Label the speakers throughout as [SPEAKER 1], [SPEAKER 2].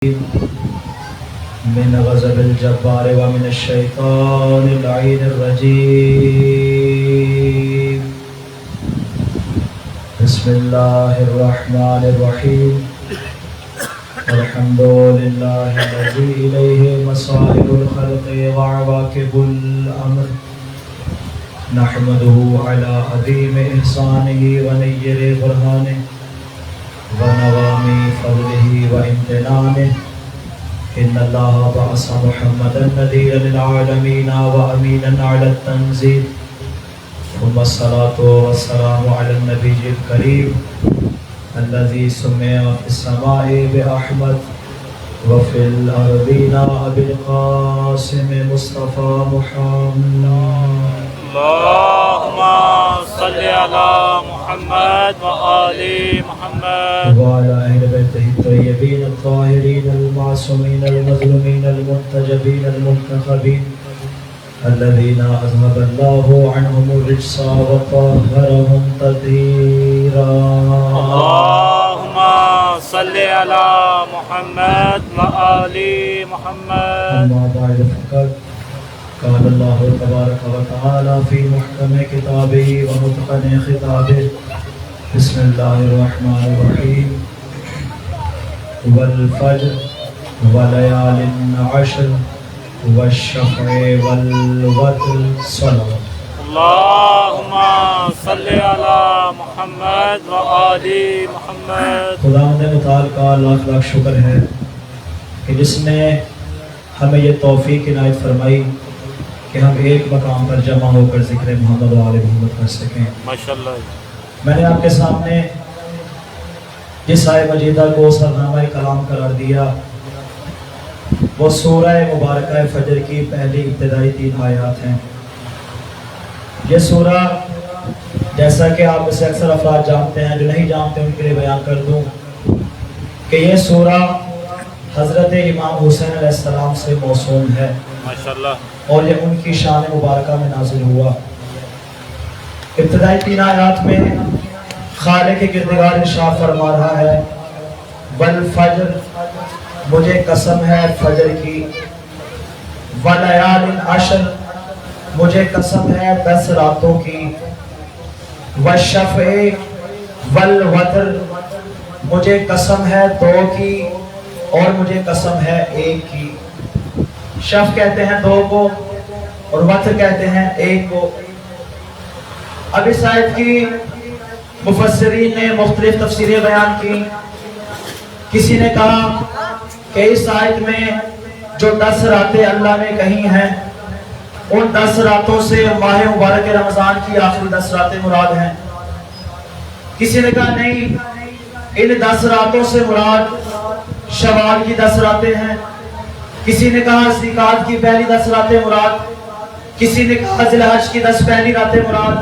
[SPEAKER 1] من غضب الجبار ومن الشيطان اللعين الرجيم. بسم الله الرحمن الرحيم. الحمد لله الذي إليه مصائر الخلق وعواقب الأمر. نحمده على عظيم إحسانه ونير برهانه ونوام فضله وامتنانه. إن الله بعث محمدا نذيرا للعالمين وأمينا على التنزيل. ثم الصلاة والسلام على النبي الكريم الذي سمع في السماء بأحمد وفي الأرضين أبي القاسم مصطفى محمد.
[SPEAKER 2] اللهم صل على محمد وآل محمد
[SPEAKER 1] وعلى أهل بيته الطيبين الطاهرين المعصومين المظلومين المنتجبين المنتخبين الذين أذهب الله عنهم الرجس وطهرهم تطهيرا.
[SPEAKER 2] اللهم صل على محمد وآل محمد.
[SPEAKER 1] أما بعد فقد قال الله تبارك وتعالى في محكم كتابه ومتقن خطابه. بسم الله الرحمن الرحيم. والفجر وليال عشر والشفع والوتر. صلوات.
[SPEAKER 2] اللهم صل على محمد وآل محمد.
[SPEAKER 1] خداوند متعال کا لاکھ لاکھ شکر ہے کہ جس نے ہمیں یہ توفیق عنایت فرمائی کہ ہم ایک مقام پر جمع ہو کر ذکر محمد و آل محمد کر سکیں.
[SPEAKER 2] ماشاءاللہ.
[SPEAKER 1] میں نے آپ کے سامنے جس آیت مجیدہ کو سرنامہ کلام قرار دیا وہ سورہ مبارکہ فجر کی پہلی ابتدائی 3 آیات ہیں. یہ سورہ جیسا کہ آپ اسے اکثر افراد جانتے ہیں، جو نہیں جانتے ان کے لیے بیان کر دوں کہ یہ سورہ حضرت امام حسین علیہ السلام سے موسوم ہے
[SPEAKER 2] ماشاءاللہ.
[SPEAKER 1] اور یہ ان کی شان مبارکہ میں نازل ہوا. ابتدائی 3 آیات میں خالق کردگار ارشاد فرما رہا ہے والفجر، مجھے قسم ہے فجر کی، ولیال عشر، مجھے قسم ہے 10 راتوں کی، والشفع والوتر، مجھے قسم ہے 2 کی اور مجھے قسم ہے 1 کی. شف کہتے ہیں 2 کو اور وتر کہتے ہیں 1 کو. اب اس آیت کی مفسرین نے مختلف تفسیریں بیان کی. کسی نے کہا کہ اس آیت میں جو 10 راتیں اللہ نے کہی ہیں ان 10 راتوں سے ماہ مبارک رمضان کی آخری 10 راتیں مراد ہیں. کسی نے کہا نہیں، ان 10 راتوں سے مراد شوال کی 10 راتیں ہیں. کسی نے کہا ذیقعدہ کی پہلی 10 راتیں مراد، کسی نے کہا ذی الحج کی 10 پہلی راتیں مراد.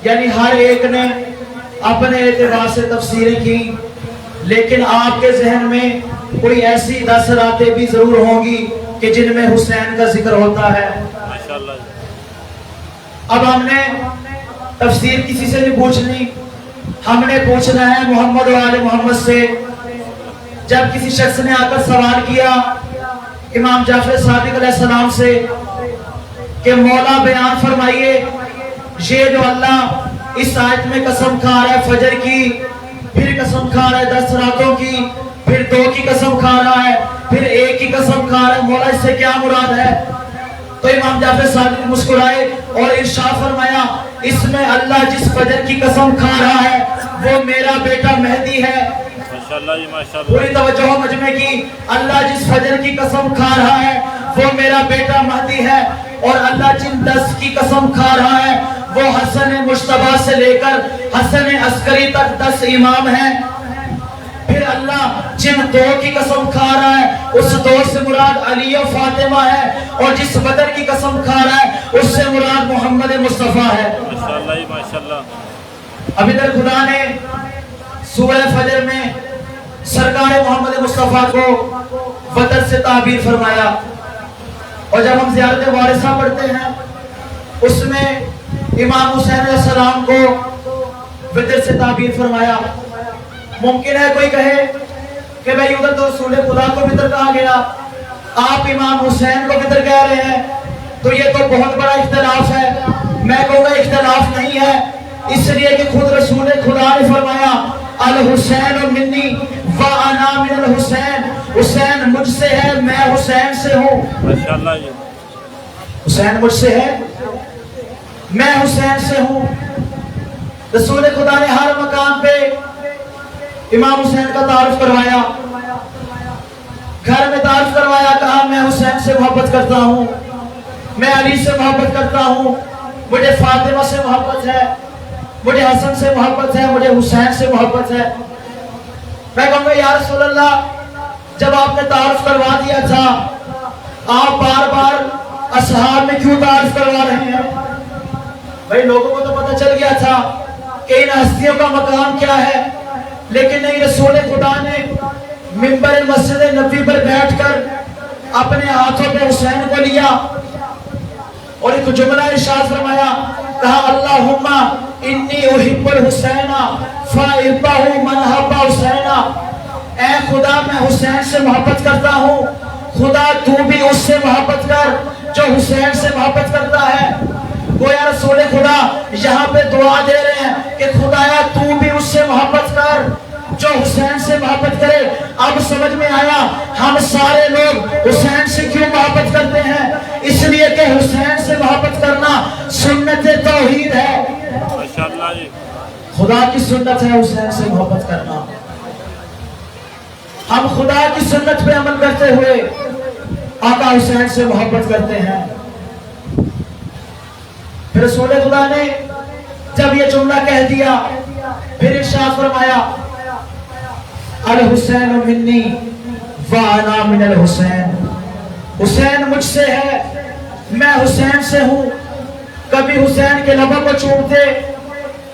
[SPEAKER 1] یعنی ہر ایک نے اپنے اعتبار سے تفسیریں کی، لیکن آپ کے ذہن میں کوئی ایسی 10 راتیں بھی ضرور ہوں گی کہ جن میں حسین کا ذکر ہوتا ہے.
[SPEAKER 2] ماشاءاللہ.
[SPEAKER 1] اب ہم نے تفسیر کسی سے نہیں پوچھنی، ہم نے پوچھنا ہے محمد و آل محمد سے. جب کسی شخص نے آ کر سوال کیا امام جعفر صادق علیہ السلام سے کہ مولا بیان فرمائیے یہ جو اللہ اس آیت میں قسم کھا رہا ہے فجر کی، پھر قسم کھا رہا ہے 10 راتوں کی، پھر 2 کی قسم کھا رہا ہے، پھر 1 کی قسم کھا رہا ہے، مولا اس سے کیا مراد ہے؟ تو امام جعفر صادق مسکرائے اور ارشاد فرمایا اس میں اللہ جس فجر کی قسم کھا رہا ہے وہ میرا بیٹا مہدی ہے.
[SPEAKER 2] ماشاءاللہ جی ماشاءاللہ.
[SPEAKER 1] پوری توجہ مجمع کی. اللہ جس فجر کی قسم کھا رہا ہے وہ میرا بیٹا مہدی ہے، اور اللہ جن 10 کی قسم کھا رہا ہے وہ حسن مجتبیٰ سے لے کر حسن عسکری تک 10 امام ہیں. پھر اللہ جن 2 کی قسم کھا رہا ہے اس 2 سے مراد علی و فاطمہ ہے، اور جس بدر کی قسم کھا رہا ہے اس سے مراد محمد مصطفیٰ ہے.
[SPEAKER 2] ماشاءاللہ جی ماشاءاللہ.
[SPEAKER 1] اب ادھر خدا نے سورہ فجر میں سرکار محمد مصطفیٰ کو وتر سے تعبیر فرمایا، اور جب ہم زیارت وارثہ پڑھتے ہیں اس میں امام حسین علیہ السلام کو وطر سے تعبیر فرمایا. ممکن ہے کوئی کہے کہ بھئی ادھر تو رسول خدا کو فطر کہا گیا، آپ امام حسین کو فطر کہہ رہے ہیں، تو یہ تو بہت بڑا اختلاف ہے۔ میں کہوں گا اختلاف نہیں ہے، اس لیے کہ خود رسول خدا نے فرمایا الحسین منی وانا من الحسین، حسین مجھ سے ہے، میں حسین سے ہوں۔
[SPEAKER 2] ماشاءاللہ جی،
[SPEAKER 1] حسین مجھ سے ہے، میں حسین سے ہوں۔ رسول خدا نے ہر مقام پہ امام حسین کا تعارف کروایا، گھر میں تعارف کروایا، کہا میں حسین سے محبت کرتا ہوں، میں علی سے محبت کرتا ہوں، مجھے فاطمہ سے محبت ہے، مجھے حسن سے محبت ہے، مجھے حسین سے محبت ہے۔ میں کہوں گا یا رسول اللہ، جب آپ نے تعارف کروا دیا تھا، آپ بار بار اصحاب میں کیوں تعارف کروا رہے ہیں؟ بھئی لوگوں کو تو پتہ چل گیا تھا کہ ان ہستیوں کا مقام کیا ہے، لیکن نہیں، رسول خدا نے منبر مسجد نبی پر بیٹھ کر اپنے ہاتھوں پہ حسین کو لیا اور ایک جملہ ارشاد فرمایا، کہا اللہم انی احب الحسین فاحبہ من حب حسین، اے خدا میں حسین سے محبت کرتا ہوں، خدا تو بھی اس سے محبت کر جو حسین سے محبت کرتا ہے۔ گویا رسول خدا یہاں پہ دعا دے رہے ہیں کہ خدایا تو بھی اس سے محبت کر جو حسین سے محبت کرے۔ اب سمجھ میں آیا ہم سارے لوگ حسین سے کیوں محبت کرتے ہیں، اس لیے کہ حسین سے محبت کرنا سنت توحید ہے۔
[SPEAKER 2] ماشاءاللہ جی،
[SPEAKER 1] خدا کی سنت ہے حسین سے محبت کرنا۔ ہم خدا کی سنت پہ عمل کرتے ہوئے آقا حسین سے محبت کرتے ہیں۔ پھر رسول خدا نے جب یہ جملہ کہہ دیا، پھر ارشاد فرمایا الحسین منی وانا من الحسین، حسین مجھ سے ہے، میں حسین سے ہوں۔ کبھی حسین کے لبوں کو چومتے،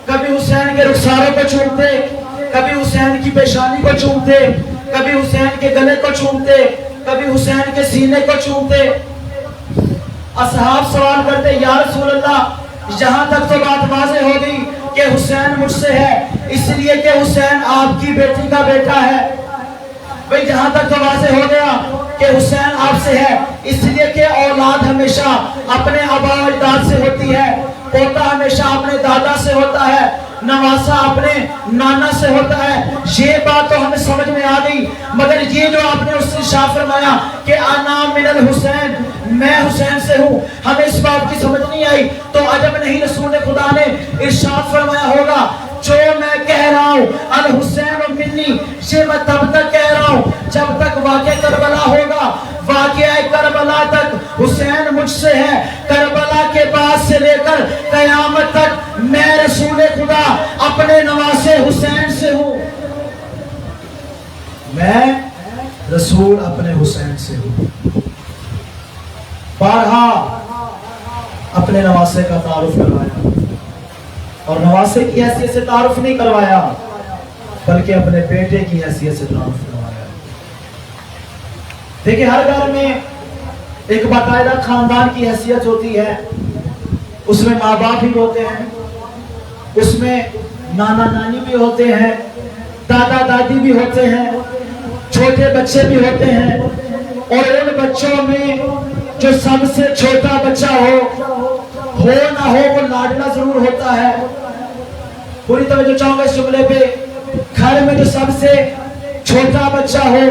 [SPEAKER 1] کبھی حسین کے رخساروں کو چومتے، کبھی حسین کی پیشانی کو چومتے، کبھی حسین کے گلے کو چومتے، کبھی حسین کے سینے کو چومتے۔ اصحاب سوال کرتے یا رسول اللہ، یہاں تک تو بات واضح ہو گئی کہ حسین مجھ سے ہے، اس لیے کہ حسین آپ کی بیٹی کا بیٹا ہے۔ بھئی جہاں تک تو واضح ہو گیا کہ حسین آپ سے ہے، اس لیے کہ اولاد ہمیشہ اپنے آبا و اجداد سے ہوتی ہے، پوتا ہمیشہ اپنے دادا سے ہوتا ہے، نواسا اپنے نانا سے ہوتا ہے۔ یہ بات تو ہمیں سمجھ میں آ گئی، مگر یہ جو آپ نے اس سے ارشاد فرمایا کہ انا من الحسین، میں حسین سے ہوں، ہمیں اس بات کی سمجھ نہیں آئی، تو عجب نہیں رسول خدا نے ارشاد فرمایا ہوگا جو میں کہہ رہا ہوں الحسین منی، یہ میں تب تک کہہ رہا ہوں جب تک واقعہ کربلا ہوگا۔ واقعہ کربلا تک حسین مجھ سے ہے، کربلا کے بعد سے لے کر قیامت تک میں رسول خدا اپنے نواسے حسین سے ہوں، میں رسول اپنے حسین سے ہوں۔ بارہا اپنے نواسے کا تعارف کروایا، اور نواسے کی حیثیت سے تعارف نہیں کروایا بلکہ اپنے بیٹے کی حیثیت سے تعارف کروایا۔ دیکھیں ہر گھر میں ایک باقاعدہ خاندان کی حیثیت ہوتی ہے، اس میں ماں باپ بھی ہوتے ہیں، اس میں نانا نانی بھی ہوتے ہیں، دادا دادی بھی ہوتے ہیں، چھوٹے بچے بھی ہوتے ہیں، اور ان بچوں میں جو سب سے چھوٹا بچہ ہو نہ ہو وہ لاڈلا ضرور ہوتا ہے۔ پوری توجہ چاہوں گا اس جملے پہ، گھر میں جو سب سے چھوٹا بچہ ہو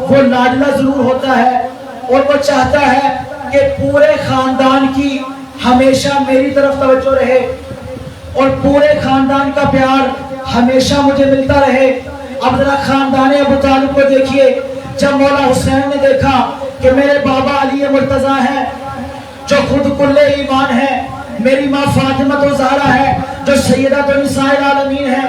[SPEAKER 1] وہ لاڈلا ضرور ہوتا ہے، اور وہ چاہتا ہے کہ پورے خاندان کی ہمیشہ میری طرف توجہ رہے اور پورے خاندان کا پیار ہمیشہ مجھے ملتا رہے۔ اب ذرا خاندان ابو طالب کو دیکھیے، جب مولا حسین نے دیکھا کہ میرے بابا علی مرتضیٰ ہیں جو خود کل ایمان ہے، میری ماں فاطمہ الزہرا ہے جو سیدۃ النساء العالمین ہے،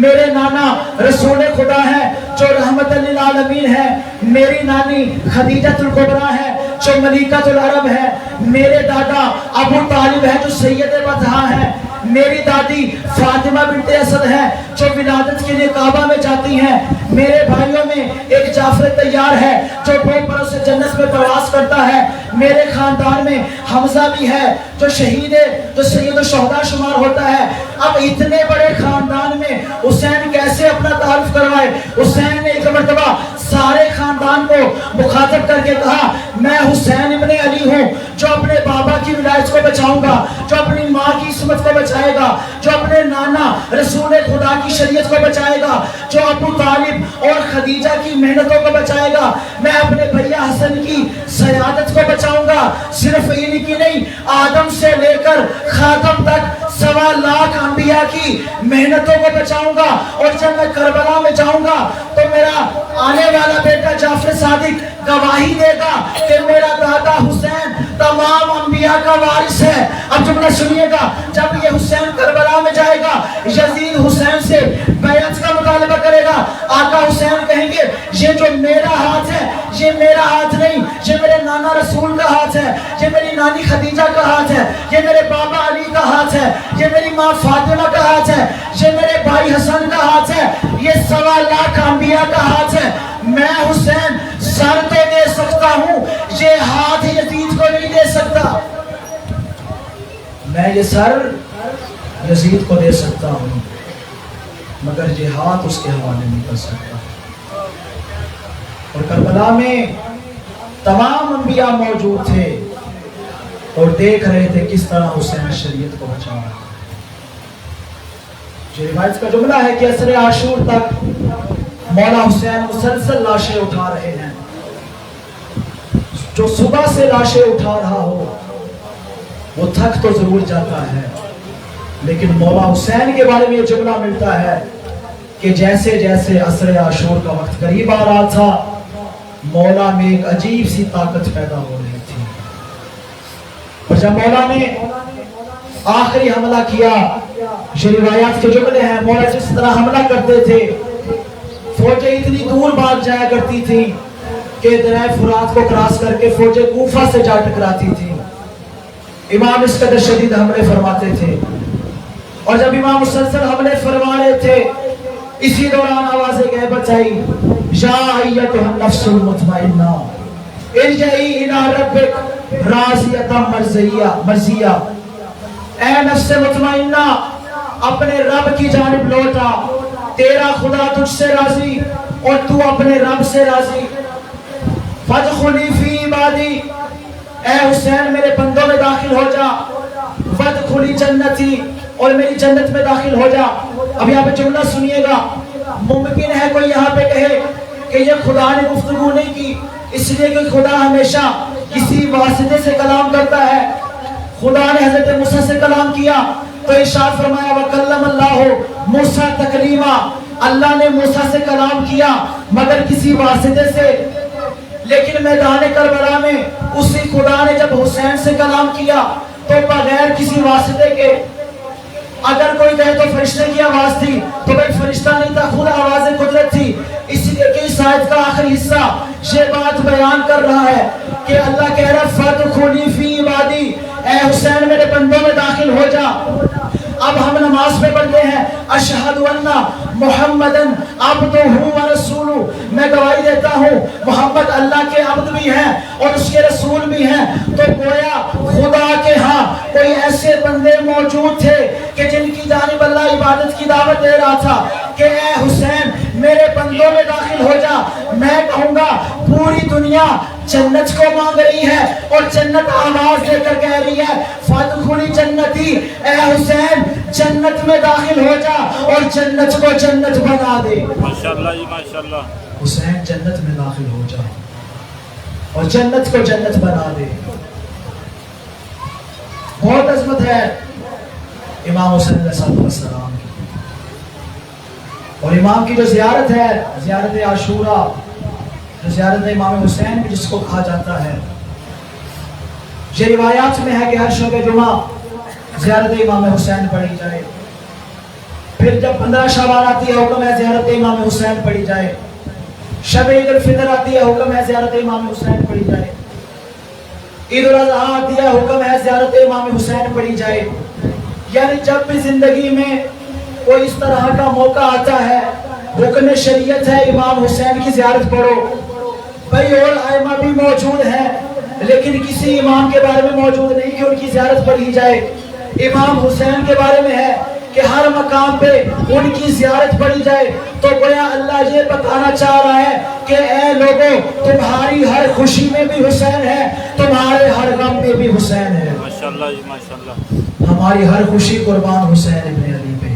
[SPEAKER 1] میرے نانا رسول خدا ہے جو رحمت للعالمین ہے، میری نانی خدیجہ الکبریٰ ہے جو ملکۃ العرب ہے، میرے دادا ابو طالب ہے جو سید بطحہ ہے، میری دادی فاطمہ بنت اسد ہے جو ولادت کے لیے کعبہ میں جاتی ہیں، میرے بھائیوں میں ایک جعفر طیار ہے جو 2 پروں سے جنت میں پرواز کرتا ہے، میرے خاندان میں حمزہ بھی ہے جو جو شہید ہے، جو سید الشہداء شمار ہوتا ہے. اب اتنے بڑے خاندان میں حسین کیسے اپنا تعارف کروائے؟ حسین نے ایک مرتبہ سارے خاندان کو مخاطب کر کے کہا میں حسین ابن علی ہوں جو اپنے بابا کی ولایت کو بچاؤں گا، جو اپنی ماں کی عصمت کو بچائے گا، جو اپنے نانا رسول خدا کی شریعت کو بچائے گا، جو ابو طالب اور خدیجہ کی محنتوں کو بچائے گا. میں اپنے بھیا حسن کی سیادت کو بچاؤں گا. صرف ان کی نہیں، آدم سے لے کر خاتم تک 1.25 لاکھ انبیاء کی محنتوں کو بچاؤں گا. اور جب میں کربلا میں جاؤں گا تو میرا آنے والا بیٹا جعفر صادق گواہی دے گا کہ میرا دادا حسین تمام انبیاء کا وارث ہے. اب جملہ سنیے گا، جب یہ حسین کربلا میں جائے گا یزید حسین سے بیعت کا مطالبہ کرے گا. آقا حسین کہیں گے یہ جو میرا ہاتھ ہے یہ میرا ہاتھ نہیں، یہ میرے نانا رسول کا ہاتھ ہے، یہ میری نانی خدیجہ کا ہاتھ ہے، یہ میرے بابا علی کا ہاتھ ہے، یہ میری ماں فاطمہ کا ہاتھ ہے، یہ میرے بھائی حسن کا ہاتھ ہے، یہ 1.25 لاکھ انبیاء کا ہاتھ ہے. میں حسین سر تو دے سکتا ہوں، یہ ہاتھ یزید کو نہیں دے سکتا. میں یہ سر یزید کو دے سکتا ہوں مگر یہ ہاتھ اس کے حوالے نہیں کر سکتا. اور کربلا میں تمام انبیاء موجود تھے اور دیکھ رہے تھے کس طرح حسین شریعت کو بچا رہا. جو روایت کا جملہ ہے کہ عصر عاشور تک مولا حسین مسلسل لاشیں اٹھا رہے ہیں. جو صبح سے لاشیں اٹھا رہا ہو وہ تھک تو ضرور جاتا ہے، لیکن مولا حسین کے بارے میں یہ جملہ ملتا ہے کہ جیسے جیسے عصر عاشور کا وقت قریب آ رہا تھا مولا میں ایک عجیب سی طاقت پیدا ہو رہی تھی. اور جب مولا نے آخری حملہ کیا، یہ روایات کے جملے ہیں، مولا جس طرح حملہ کرتے تھے فوجیں اتنی دور بھاگ جایا کرتی تھی کہ دریائے فرات کو کراس کر کے فوجیں کوفہ سے جا ٹکراتی تھی. امام اس قدر شدید حملے فرماتے تھے. اور جب امام مسلسل حملے فرما رہے تھے اسی دوران آوازیں غیبت آئی، یا ایتھا النفس المطمئنہ ارجعی الی ربک راضیۃ مرضیہ. اے نفس مطمئنہ اپنے رب کی جانب لوٹا، تیرا خدا تجھ سے راضی اور تو اپنے رب سے راضی. فادخلی فی عبادی، اے حسین میرے بندوں میں داخل ہو جا. فادخلی جنتی، اور میری جنت میں داخل ہو جا. اب یہاں پہ جملہ سنیے گا، ممکن ہے کوئی یہاں پہ کہے کہ یہ خدا نے گفتگو نہیں کی اس لیے کہ خدا ہمیشہ کسی واسطے سے کلام کرتا ہے. خدا نے حضرت موسیٰ سے کلام کیا تو ارشاد فرمایا وَكَلَّمَ اللَّهُ موسیٰ تکلیما، اللہ نے موسیٰ سے کلام کیا مگر کسی واسطے سے. لیکن میدان کربلا میں اسی خدا نے جب حسین سے کلام کیا تو بغیر کسی واسطے کے. اگر کوئی کہے تو فرشتے کی آواز تھی تو بھائی فرشتہ نہیں تھا، خود آواز قدرت تھی. اسی لیے کہ اس آیت کا آخری حصہ یہ بات بیان کر رہا ہے کہ اللہ کہہ رہا فَادْخُلِي فِي عِبَادِي، اے حسین میرے بندوں میں داخل ہو جا. اب ہم نماز میں پڑھتے ہیں اشہد ان محمدن عبدہ و رسولہ، میں گواہی دیتا ہوں محمد اللہ کے عبد بھی ہیں اور اس کے رسول بھی ہیں. تو گویا خدا کے ہاں کوئی ایسے بندے موجود تھے کہ جن کی جانب اللہ عبادت کی دعوت دے رہا تھا کہ اے حسین میرے بندوں میں داخل ہو جا. میں کہوں گا پوری دنیا جنت کو مانگ رہی ہے اور جنت آواز دے کر کہہ رہی ہے فادخلی جنتی، اے حسین جنت میں داخل ہو جا اور جنت کو جنت بنا دے.
[SPEAKER 2] ماشاءاللہ جی ماشاءاللہ.
[SPEAKER 1] حسین جنت میں داخل ہو جا اور جنت کو جنت بنا دے. بہت عظمت ہے امام حسین علیہ السلام کی. اور امام کی جو زیارت ہے، زیارت عاشورہ، جو زیارت امام حسین بھی جس کو کہا جاتا ہے، یہ روایات میں ہے کہ ہر شب جمعہ زیارت امام حسین پڑھی جائے. پھر جب 15 شعبان آتی ہے حکم ہے زیارت امام حسین پڑھی جائے. شب عید الفطر آتی ہے حکم ہے زیارت امام حسین پڑھی جائے. عید الاضحیٰ آتی ہے حکم ہے زیارت امام حسین پڑھی جائے. یعنی جب بھی زندگی میں کوئی اس طرح کا موقع آتا ہے حکم شریعت ہے امام حسین کی زیارت پڑھو. بھائی اور ائمہ بھی موجود ہیں لیکن کسی امام کے بارے میں موجود نہیں کہ ان کی زیارت پڑھی جائے. امام حسین کے بارے میں ہے کہ ہر مقام پہ ان کی زیارت پڑھی جائے. تو گویا اللہ یہ بتانا چاہ رہا ہے کہ اے لوگوں، تمہاری ہر خوشی میں بھی حسین ہے، تمہارے ہر غم میں بھی حسین ہے.
[SPEAKER 2] ماشاءاللہ جی ماشاءاللہ.
[SPEAKER 1] ہماری ہر خوشی قربان حسین ابن علی پہ،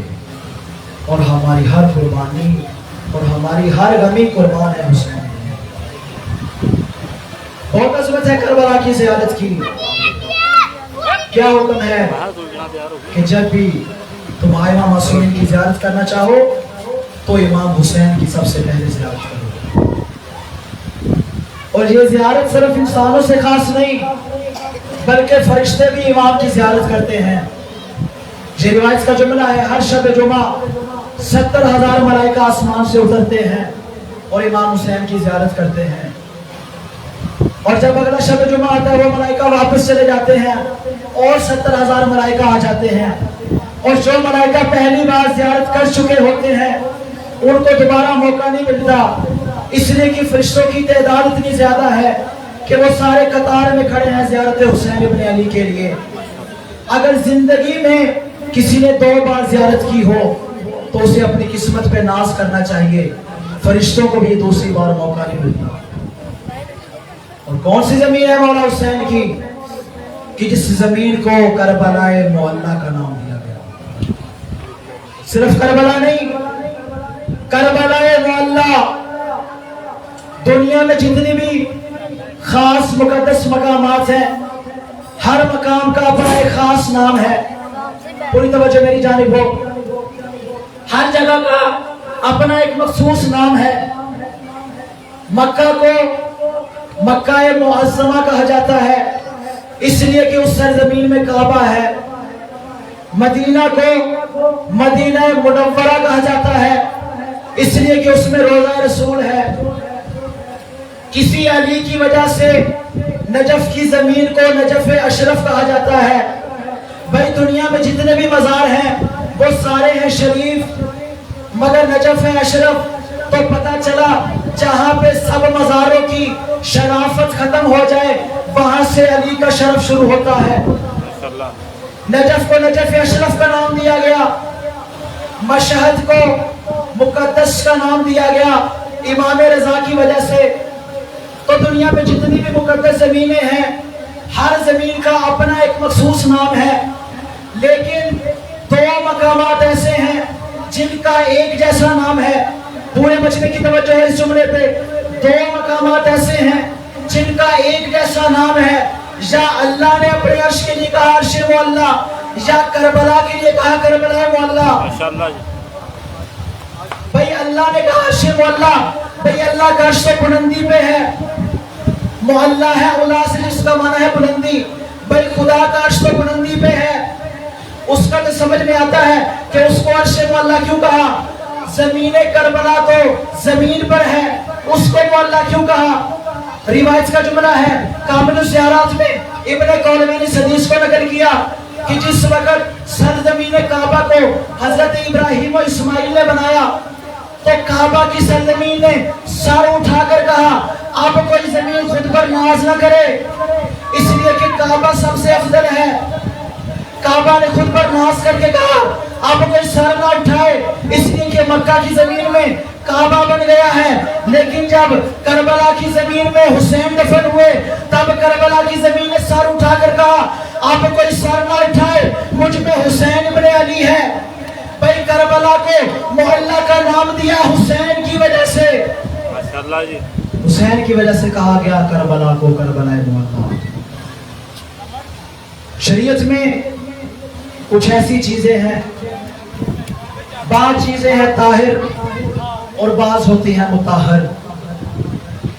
[SPEAKER 1] اور ہماری ہر قربانی اور ہماری ہر غمی قربان ہے حسین. بہت عظمت ہے کربلا کی زیارت کی. کیا حکم ہے کہ جب بھی تم ائمہ معصومین کی زیارت کرنا چاہو تو امام حسین کی سب سے پہلے زیارت کرو. اور یہ زیارت صرف انسانوں سے خاص نہیں بلکہ فرشتے بھی امام کی زیارت کرتے ہیں. یہ روایت کا جملہ ہے، ہر شب جمعہ 70,000 ملائکہ آسمان سے اترتے ہیں اور امام حسین کی زیارت کرتے ہیں. اور جب اگلا شب جمعہ آتا ہے وہ ملائکہ واپس چلے جاتے ہیں اور 70,000 ملائکہ آ جاتے ہیں. اور جو ملائکہ پہلی بار زیارت کر چکے ہوتے ہیں ان کو دوبارہ موقع نہیں ملتا، اس لیے کہ فرشتوں کی تعداد اتنی زیادہ ہے کہ وہ سارے قطار میں کھڑے ہیں زیارت حسین ابن علی کے لیے. اگر زندگی میں کسی نے 2 بار زیارت کی ہو تو اسے اپنی قسمت پہ ناز کرنا چاہیے. فرشتوں کو بھی دوسری بار موقع نہیں ملتا. اور کون سی زمین ہے مولا حسین کی کہ جس زمین کو کربلا معلی کا نام دیا گیا. صرف کربلا نہیں، کربلا معلی دنیا میں جتنی بھی خاص مقدس مقامات ہیں ہر مقام کا اپنا ایک خاص نام ہے. پوری توجہ میری جانب ہو. ہر جگہ کا اپنا ایک مخصوص نام ہے. مکہ کو مکہ معظمہ کہا جاتا ہے اس لیے کہ اس سرزمین میں کعبہ ہے. مدینہ کو مدینہ منورہ کہا جاتا ہے اس لیے کہ اس میں روضہ رسول ہے. کسی علی کی وجہ سے نجف کی زمین کو نجف اشرف کہا جاتا ہے. بھائی دنیا میں جتنے بھی مزار ہیں وہ سارے ہیں شریف، مگر نجف اشرف تو پتہ چلا جہاں پہ سب مزاروں کی شرافت ختم ہو جائے وہاں سے علی کا شرف شروع ہوتا ہے. نجف کو نجف اشرف کا نام دیا گیا، مشہد کو مقدس کا نام دیا گیا امام رضا کی وجہ سے. تو دنیا میں جتنی بھی مقدس زمینیں ہیں ہر زمین کا اپنا ایک مخصوص نام ہے، لیکن 2 مقامات ایسے ہیں جن کا ایک جیسا نام ہے. پورے بچنے کی توجہ ہے اس جملے پہ. 2 مقامات ایسے ہیں جن کا ایک جیسا نام ہے. یا اللہ نے اپنے عرش کے لیے کہا عرش معلی، یا کربلا کے لیے کہا کربلا معلی. بھئی اللہ نے کہا عرش معلی، بھئی اللہ کا عرش بلندی پہ ہے. معلی ہے علا سے جس کا معنی ہے بلندی. بھئی خدا کا عرش بلندی پہ ہے. اس کا تو سمجھ میں آتا ہے کہ اس کو عرش معلی کیوں کہا. زمین کربلا تو زمین پر ہے، اس کو معلی کیوں کہا. روایت کا جملہ ہے کامل الزیارات میں ابن کولمین اس حدیث کو نقل کیا کہ جس وقت سرزمین کعبہ کو حضرت ابراہیم و اسماعیل نے بنایا تو کعبہ کی سرزمین نے سر اٹھا کر کہا اب کوئی زمین خود پر ناز نہ کرے، اس لیے کہ کعبہ سب سے افضل ہے. کعبہ نے خود پر ناز کر کے کہا اب کوئی سر نہ اٹھائے، اس لیے کہ مکہ کی زمین میں کعبہ بن گیا ہے. لیکن جب کربلا کی زمین میں حسین دفن ہوئے تب کربلا کی زمین نے سر اٹھا کر کہا اب کوئی سر نہ اٹھائے، مجھ پہ حسین ابن علی ہے. بھئی کربلا کو محلہ کا نام دیا حسین کی وجہ سے.
[SPEAKER 2] ماشاءاللہ جی.
[SPEAKER 1] حسین کی وجہ سے کہا گیا کربلا کو کربلا معلی. شریعت میں کچھ ایسی چیزیں ہیں، بعض چیزیں ہیں طاہر اور بعض ہوتی ہیں مطہر.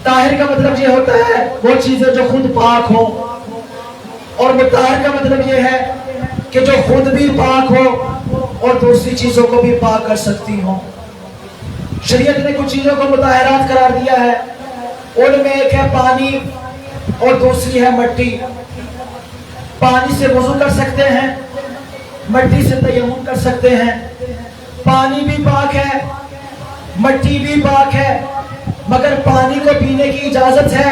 [SPEAKER 1] طاہر کا مطلب یہ ہوتا ہے وہ چیزیں جو خود پاک ہوں، اور مطہر کا مطلب یہ ہے کہ جو خود بھی پاک ہو اور دوسری چیزوں کو بھی پاک کر سکتی ہوں. شریعت نے کچھ چیزوں کو مطہرات قرار دیا ہے، ان میں ایک ہے پانی اور دوسری ہے مٹی. پانی سے وضو کر سکتے ہیں، مٹی سے تیمم کر سکتے ہیں. پانی بھی پاک ہے، مٹی بھی پاک ہے، مگر پانی کو پینے کی اجازت ہے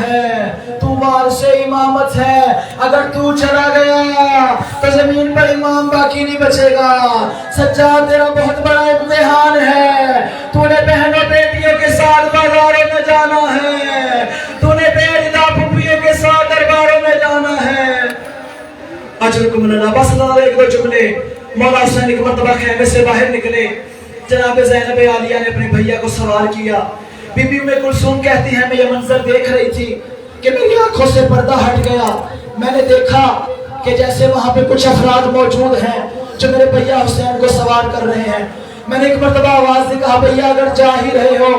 [SPEAKER 1] ہے، تو وارث امامت ہے، اگر تو چلا گیا تو زمین پر امام باقی نہیں بچے گا۔ سجاد تیرا بہت بڑا امتحان ہے، تو نے بہنوں بیٹیوں کے ساتھ بازاروں میں جانا ہے، تو نے بیٹا پھوپھیوں کے ساتھ درباروں میں جانا ہے۔ اجرکم اللہ۔ بس اللہ ایک دو جملے۔ مولا حسین ایک مرتبہ خیمے سے باہر نکلے، جناب زینب عالیہ نے اپنے بھیا کو سوار کیا۔ بی بی ام کلثوم کہتی ہیں میں یہ منظر دیکھ رہی تھی کہ میری آنکھوں سے پردہ ہٹ گیا، میں نے دیکھا کہ جیسے وہاں پہ کچھ افراد موجود ہیں جو میرے بھیا حسین کو سوار کر رہے ہیں۔ میں نے ایک مرتبہ آواز دی، کہا بھیا اگر جا ہی رہے ہو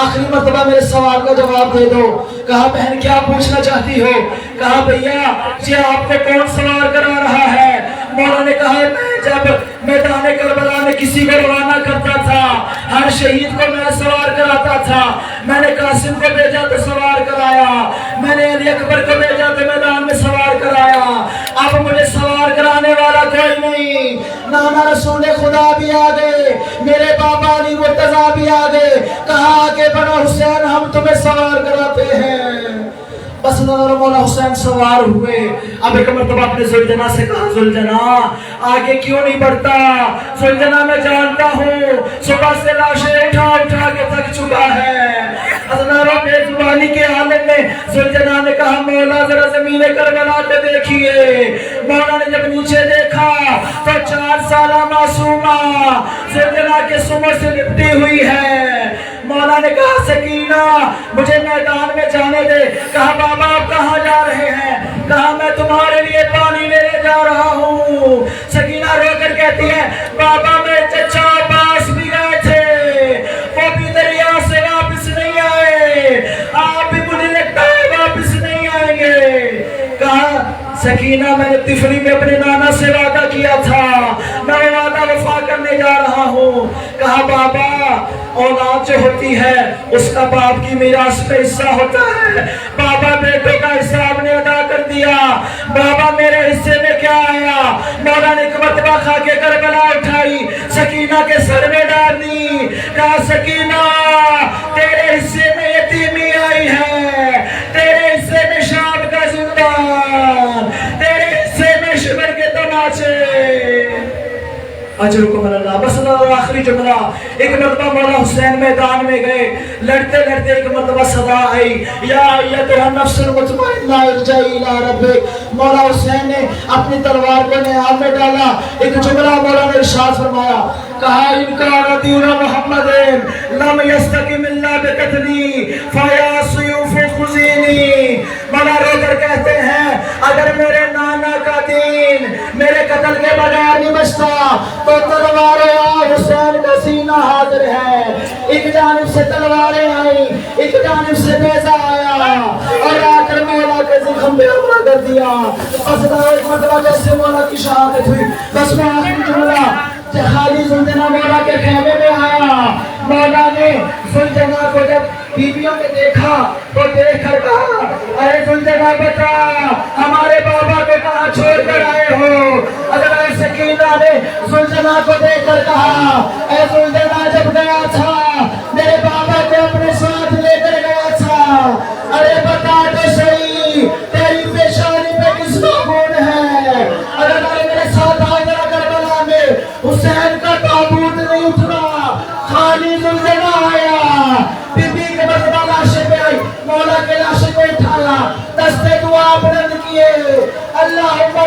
[SPEAKER 1] آخری مرتبہ میرے سوال کا جواب دے دو۔ کہا بہن کیا پوچھنا چاہتی ہو؟ کہا بھیا یہ آپ کو کون سوار کرا رہا ہے؟ مولا نے کہا میں جب میدان کربلا میں کسی کو روانہ کرتا تھا ہر شہید کو میں سوار کراتا تھا، میں نے قاسم کو بھیجا تو سوار کرایا، میں نے علی اکبر کو بھیجا تو میدان میں سوار کرایا، اب مجھے سوار کرانے والا کوئی نہیں۔ نانا رسول خدا بھی آ گئے، میرے بابا علی مرتضیٰ بھی آ گئے، کہا کہ بڑا حسین ہم تمہیں سوار کراتے ہیں۔ بس مولا حسین سوار ہوئے۔ اب ایک مرتبہ اپنے زلجنا سے کہا زلجنا آگے کیوں نہیں بڑھتا؟ زلجنا میں جانتا ہوں صبح سے لاشیں اٹھا کے تھک چکا ہے۔ ازناروں بے زبانی کے عالم میں زلجنا نے کہا مولا ذرا زمین کربلا پہ دیکھیے۔ مولا نے جب نیچے دیکھا تو 4 سالہ معصومہ زلجنا کے سموں سے لپٹی ہوئی ہے۔ مولا نے کہا سکینہ مجھے میدان میں جانے دے۔ کہا بابا آپ کہاں جا رہے ہیں؟ کہا میں تمہارے لیے پانی لینے جا رہا ہوں۔ سکینہ رو کر کہتی ہے بابا میرے چچا عباس بھی گئے تھے، وہ بھی دریا سے واپس نہیں آئے، آپ بھی مجھے لگتا ہے واپس نہیں آئیں گے۔ کہا سکینہ میں نے طفلی میں اپنے نانا سے وعدہ کیا تھا، میں وعدہ وفا کرنے جا رہا ہوں۔ کہا بابا اولاد جو ہوتی ہے اس کا باپ کی میراث پہ حصہ ہوتا ہے، بابا بیٹے کا حصہ آپ نے ادا کر دیا، بابا میرے حصے میں کیا آیا؟ مولا نے ایک مرتبہ خاکے کربلا اٹھائی، سکینہ کے سر میں ڈال دی، کہا سکینہ تیرے حصے میں یتیمی آئی ہے، تیرے حصے میں شام کا زندان، تیرے حصے میں شبر کے تماچے۔ اجرکم اللہ۔ بس اللہ آخری جملہ۔ ایک مرتبہ مولا حسین میدان میں گئے، لڑتے لڑتے ایک مرتبہ صدا آئی یا ایتھا النفس المطمئنہ ارجعی الی ربک۔ مولا حسین نے اپنی تلوار کو نیام میں ڈالا، ایک جملہ مولا نے ارشاد فرمایا، کہا ان کان دین محمد لم یستقم الا بقتلی فیا سیوف خذینی۔ مولا رو کر کہتے ہیں اگر میرے نانا کا دین میرے قتل کے بغیر نہیں بچتا تو تلواریں حسین کا سینہ حاضر ہے۔ ایک جانب سے تلواریں آئیں، ایک جانب سے نیزہ آیا اور آ کر مولا کے زخم پہ حملہ کر دیا۔ بس ایک مرتبہ جیسے مولا کی شہادت ہوئی، بس میں آخری جملہ خالی زلجنا مولا کے خیمے میں آیا۔ مولا نے زلجنا کو جب بیویوں نے دیکھا تو دیکھ کر کہا اے زلجنا بتا ہمارے بابا کو کہاں چھوڑ کر آئے ہو؟ اگر سکینہ نے زلجنا کو دیکھ کر کہا اے زلجنا جب گیا تھا میرے بابا کو اپنے ساتھ لے کر گیا تھا، ارے بتا تو صحیح تیری پیشانی پہ کس کا خون ہے؟ اگر میرے ساتھ آ گیا کربلا میں حسین کا تابوت نہیں اترا، خالی زلجنا آیا، بی بی کے بدلہ لاشیں پہ آئی، مولا کے لاشیں کو اٹھایا، دستے دعا بلند کیے، اللہم